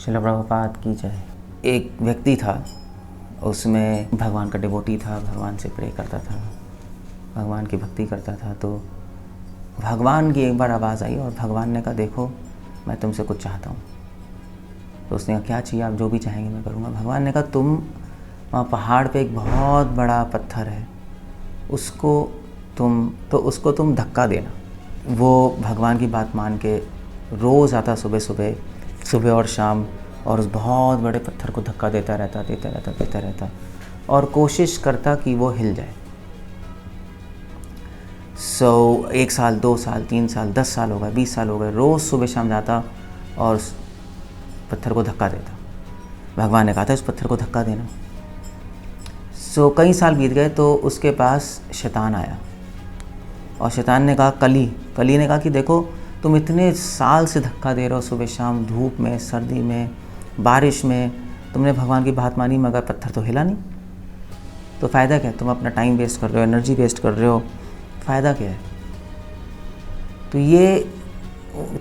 श्रील प्रभुपाद की जय। एक व्यक्ति था, उसमें भगवान का डिवोटी था, भगवान से प्रे करता था, भगवान की भक्ति करता था। तो भगवान की एक बार आवाज़ आई और भगवान ने कहा, देखो मैं तुमसे कुछ चाहता हूँ। तो उसने कहा, क्या चाहिए? आप जो भी चाहेंगे मैं करूँगा। भगवान ने कहा, तुम वहाँ पहाड़ पे एक बहुत बड़ा पत्थर है, उसको तुम धक्का देना। वो भगवान की बात मान के रोज़ आता, सुबह और शाम, और उस बहुत बड़े पत्थर को धक्का देता रहता और कोशिश करता कि वो हिल जाए। 1 साल, 2 साल, 3 साल, 10 साल हो गए, 20 साल हो गए, रोज़ सुबह शाम जाता और उस पत्थर को धक्का देता। भगवान ने कहा था, इस पत्थर को धक्का देना। कई साल बीत गए तो उसके पास शैतान आया और शैतान ने कहा, कली ने कहा कि देखो तुम इतने साल से धक्का दे रहे हो, सुबह शाम, धूप में, सर्दी में, बारिश में, तुमने भगवान की बात मानी मगर पत्थर तो हिला नहीं, तो फ़ायदा क्या है? तुम अपना टाइम वेस्ट कर रहे हो, एनर्जी वेस्ट कर रहे हो, फ़ायदा क्या है? तो ये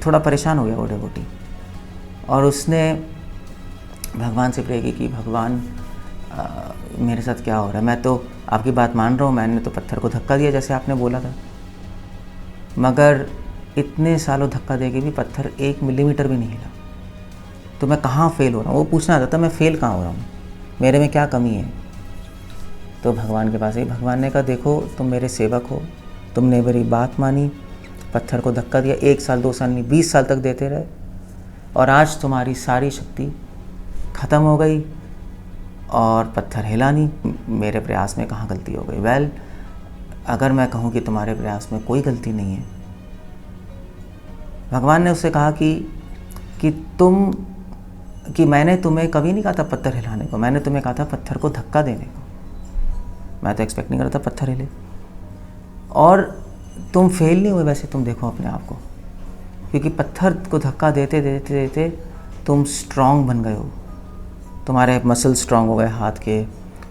थोड़ा परेशान हो गया वो डिवोटी और उसने भगवान से प्रे की कि भगवान मेरे साथ क्या हो रहा है? मैं तो आपकी बात मान रहा हूँ, मैंने तो पत्थर को धक्का दिया जैसे आपने बोला था, मगर इतने सालों धक्का दे के भी पत्थर 1 मिलीमीटर भी नहीं हिला। तो मैं कहाँ फेल हो रहा हूँ? वो पूछना चाहता, मैं फेल कहाँ हो रहा हूँ, मेरे में क्या कमी है? तो भगवान के पास ही भगवान ने कहा, देखो तुम मेरे सेवक हो, तुमने मेरी बात मानी, पत्थर को धक्का दिया, 1 साल, 2 साल नहीं, 20 साल तक देते रहे, और आज तुम्हारी सारी शक्ति ख़त्म हो गई और पत्थर हिला नहीं। मेरे प्रयास में कहाँ गलती हो गई? अगर मैं कहूँ कि तुम्हारे प्रयास में कोई गलती नहीं है। भगवान ने उससे कहा कि मैंने तुम्हें कभी नहीं कहा था पत्थर हिलाने को, मैंने तुम्हें कहा था पत्थर को धक्का देने को। मैं तो एक्सपेक्ट नहीं कर रहा था पत्थर हिले, और तुम फेल नहीं हुए। वैसे तुम देखो अपने आप को, क्योंकि पत्थर को धक्का देते देते देते तुम स्ट्रांग बन गए हो, तुम्हारे मसल स्ट्रांग हो गए हाथ के,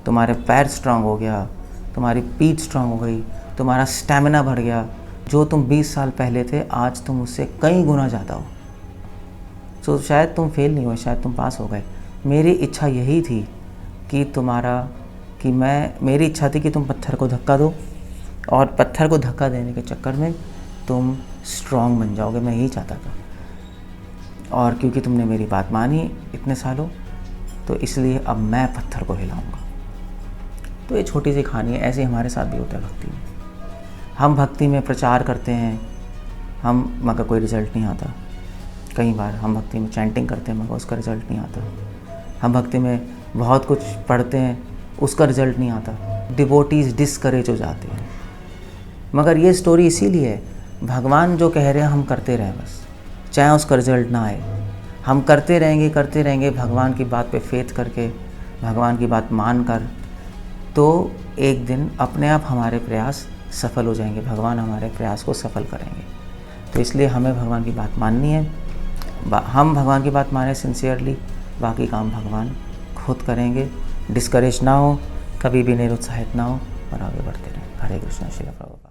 तुम्हारे पैर स्ट्रांग हो गया, तुम्हारी पीठ स्ट्रांग हो गई, तुम्हारा स्टैमिना बढ़ गया। जो तुम 20 साल पहले थे, आज तुम उससे कई गुना ज़्यादा हो। तो शायद तुम फेल नहीं हुए, शायद तुम पास हो गए। मेरी इच्छा यही थी मेरी इच्छा थी कि तुम पत्थर को धक्का दो, और पत्थर को धक्का देने के चक्कर में तुम स्ट्रांग बन जाओगे। मैं यही चाहता था, और क्योंकि तुमने मेरी बात मानी इतने सालों, तो इसलिए अब मैं पत्थर को हिलाऊंगा। तो ये छोटी सी कहानी है। ऐसे हमारे साथ भी होता है भक्ति में। हम भक्ति में प्रचार करते हैं, मगर कोई रिज़ल्ट नहीं आता। कई बार हम भक्ति में चैंटिंग करते हैं, मगर उसका रिज़ल्ट नहीं आता। हम भक्ति में बहुत कुछ पढ़ते हैं, उसका रिज़ल्ट नहीं आता। डिवोटीज़ डिस्करेज हो जाते हैं। मगर ये स्टोरी इसीलिए है, भगवान जो कह रहे हैं हम करते रहें बस, चाहे उसका रिज़ल्ट ना आए। हम करते रहेंगे भगवान की बात पे फेथ करके, भगवान की बात मान कर, तो एक दिन अपने आप हमारे प्रयास सफल हो जाएंगे, भगवान हमारे प्रयास को सफल करेंगे। तो इसलिए हमें भगवान की बात माननी है। हम भगवान की बात माने सिंसियरली, बाकी काम भगवान खुद करेंगे। डिस्करेज ना हो, कभी भी निरुत्साहित ना हो, और आगे बढ़ते रहें। हरे कृष्ण। श्रील प्रभुपाद।